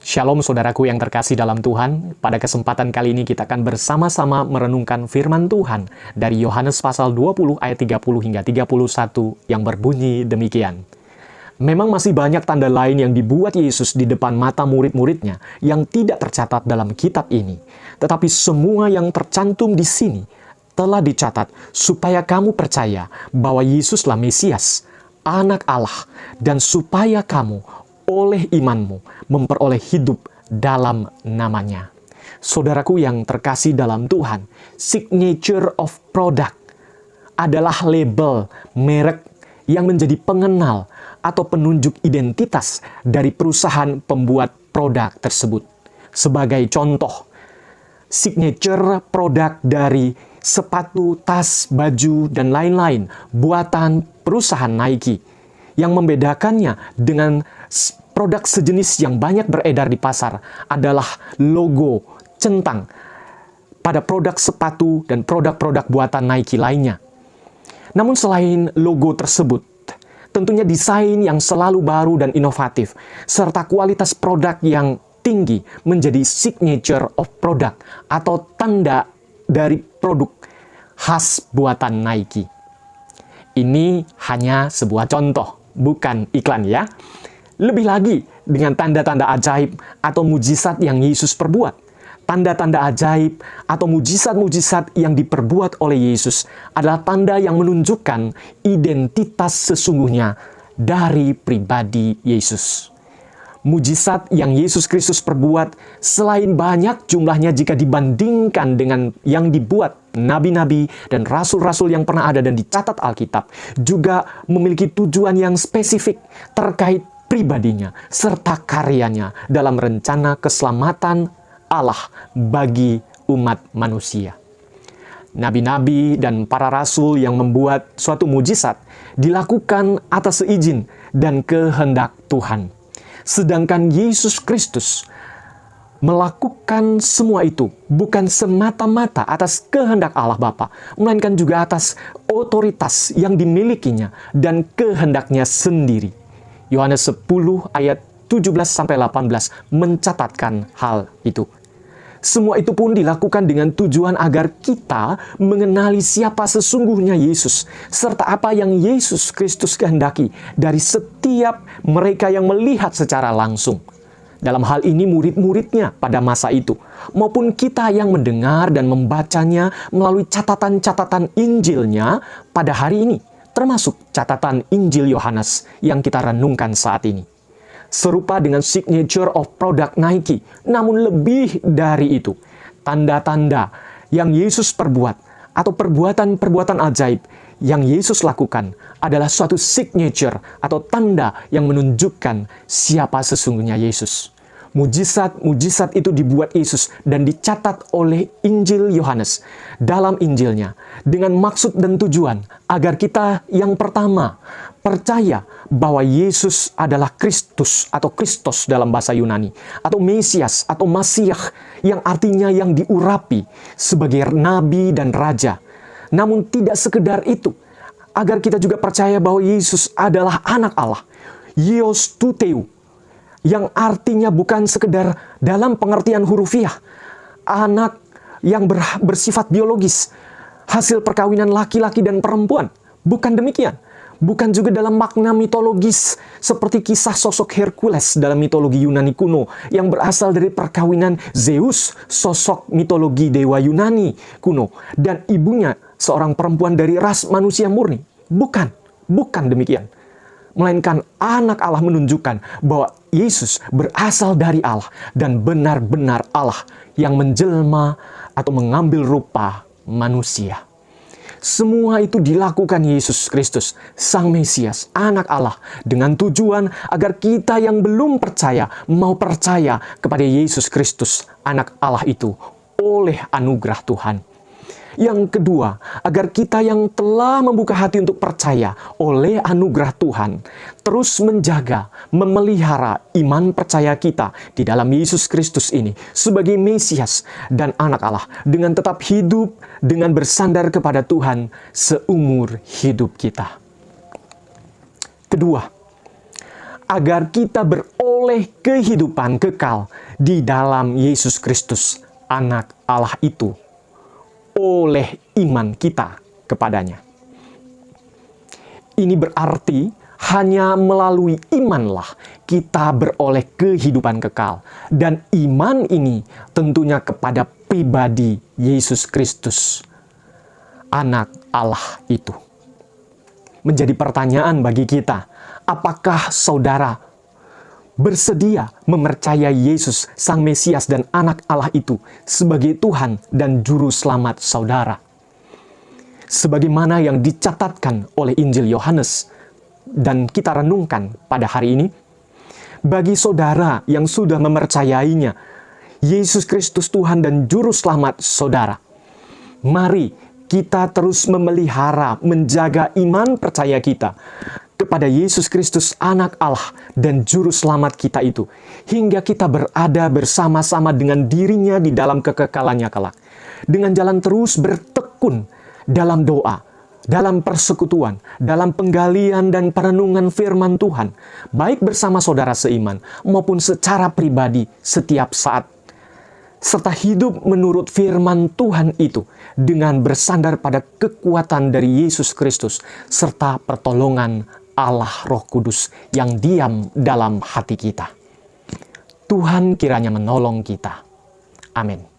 Shalom saudaraku yang terkasih dalam Tuhan. Pada kesempatan kali ini kita akan bersama-sama merenungkan firman Tuhan dari Yohanes pasal 20 ayat 30 hingga 31 yang berbunyi demikian. Memang masih banyak tanda lain yang dibuat Yesus di depan mata murid-muridnya yang tidak tercatat dalam kitab ini. Tetapi semua yang tercantum di sini telah dicatat supaya kamu percaya bahwa Yesuslah Mesias, Anak Allah, dan supaya kamu oleh imanmu memperoleh hidup dalam namanya. Saudaraku yang terkasih dalam Tuhan, signature of product adalah label, merek yang menjadi pengenal atau penunjuk identitas dari perusahaan pembuat produk tersebut. Sebagai contoh, signature produk dari sepatu, tas, baju, dan lain-lain buatan perusahaan Nike. Yang membedakannya dengan produk sejenis yang banyak beredar di pasar adalah logo centang pada produk sepatu dan produk-produk buatan Nike lainnya. Namun selain logo tersebut, tentunya desain yang selalu baru dan inovatif, serta kualitas produk yang tinggi menjadi signature of product atau tanda dari produk khas buatan Nike. Ini hanya sebuah contoh, bukan iklan ya. Lebih lagi dengan tanda-tanda ajaib atau mujizat yang Yesus perbuat. Tanda-tanda ajaib atau mujizat-mujizat yang diperbuat oleh Yesus adalah tanda yang menunjukkan identitas sesungguhnya dari pribadi Yesus. Mujizat yang Yesus Kristus perbuat selain banyak jumlahnya jika dibandingkan dengan yang dibuat nabi-nabi dan rasul-rasul yang pernah ada dan dicatat Alkitab, juga memiliki tujuan yang spesifik terkait pribadinya serta karyanya dalam rencana keselamatan Allah bagi umat manusia. Nabi-nabi dan para rasul yang membuat suatu mujizat dilakukan atas seizin dan kehendak Tuhan. Sedangkan Yesus Kristus melakukan semua itu bukan semata-mata atas kehendak Allah Bapa, melainkan juga atas otoritas yang dimilikinya dan kehendaknya sendiri. Yohanes 10 ayat 17-18 mencatatkan hal itu. Semua itu pun dilakukan dengan tujuan agar kita mengenali siapa sesungguhnya Yesus, serta apa yang Yesus Kristus kehendaki dari setiap mereka yang melihat secara langsung. Dalam hal ini murid-muridnya pada masa itu, maupun kita yang mendengar dan membacanya melalui catatan-catatan Injilnya pada hari ini, termasuk catatan Injil Yohanes yang kita renungkan saat ini. Serupa dengan signature of product Nike, namun lebih dari itu, tanda-tanda yang Yesus perbuat atau perbuatan-perbuatan ajaib yang Yesus lakukan adalah suatu signature atau tanda yang menunjukkan siapa sesungguhnya Yesus. Mujizat-mujizat itu dibuat Yesus dan dicatat oleh Injil Yohanes dalam Injilnya dengan maksud dan tujuan agar kita yang pertama percaya bahwa Yesus adalah Kristus atau Kristos dalam bahasa Yunani, atau Mesias atau Masiah yang artinya yang diurapi sebagai nabi dan raja. Namun tidak sekedar itu, agar kita juga percaya bahwa Yesus adalah anak Allah, Ios Tuteu, yang artinya bukan sekedar dalam pengertian hurufiah, anak yang bersifat biologis, hasil perkawinan laki-laki dan perempuan. Bukan demikian. Bukan juga dalam makna mitologis seperti kisah sosok Hercules dalam mitologi Yunani kuno yang berasal dari perkawinan Zeus, sosok mitologi dewa Yunani kuno, dan ibunya seorang perempuan dari ras manusia murni. Bukan demikian. Melainkan anak Allah menunjukkan bahwa Yesus berasal dari Allah dan benar-benar Allah yang menjelma atau mengambil rupa manusia. Semua itu dilakukan Yesus Kristus, Sang Mesias, Anak Allah, dengan tujuan agar kita yang belum percaya mau percaya kepada Yesus Kristus, Anak Allah itu, oleh anugerah Tuhan. Yang kedua, agar kita yang telah membuka hati untuk percaya oleh anugerah Tuhan, terus menjaga, memelihara iman percaya kita di dalam Yesus Kristus ini sebagai Mesias dan Anak Allah, dengan tetap hidup dengan bersandar kepada Tuhan seumur hidup kita. Kedua, agar kita beroleh beroleh kehidupan kekal di dalam Yesus Kristus, Anak Allah itu, oleh iman kita kepadanya. Ini berarti hanya melalui imanlah kita beroleh kehidupan kekal. Dan iman ini tentunya kepada pribadi Yesus Kristus, Anak Allah itu. Menjadi pertanyaan bagi kita, apakah saudara bersedia mempercayai Yesus, Sang Mesias dan Anak Allah itu sebagai Tuhan dan Juru Selamat saudara? Sebagaimana yang dicatatkan oleh Injil Yohanes dan kita renungkan pada hari ini, bagi saudara yang sudah mempercayainya, Yesus Kristus Tuhan dan Juru Selamat saudara, mari kita terus memelihara, menjaga iman percaya kita kepada Yesus Kristus, Anak Allah dan Juru Selamat kita itu, hingga kita berada bersama-sama dengan dirinya di dalam kekekalannya kelak, dengan jalan terus bertekun dalam doa, dalam persekutuan, dalam penggalian dan perenungan firman Tuhan, baik bersama saudara seiman maupun secara pribadi setiap saat, serta hidup menurut firman Tuhan itu dengan bersandar pada kekuatan dari Yesus Kristus serta pertolongan Allah Roh Kudus yang diam dalam hati kita. Tuhan kiranya menolong kita. Amin.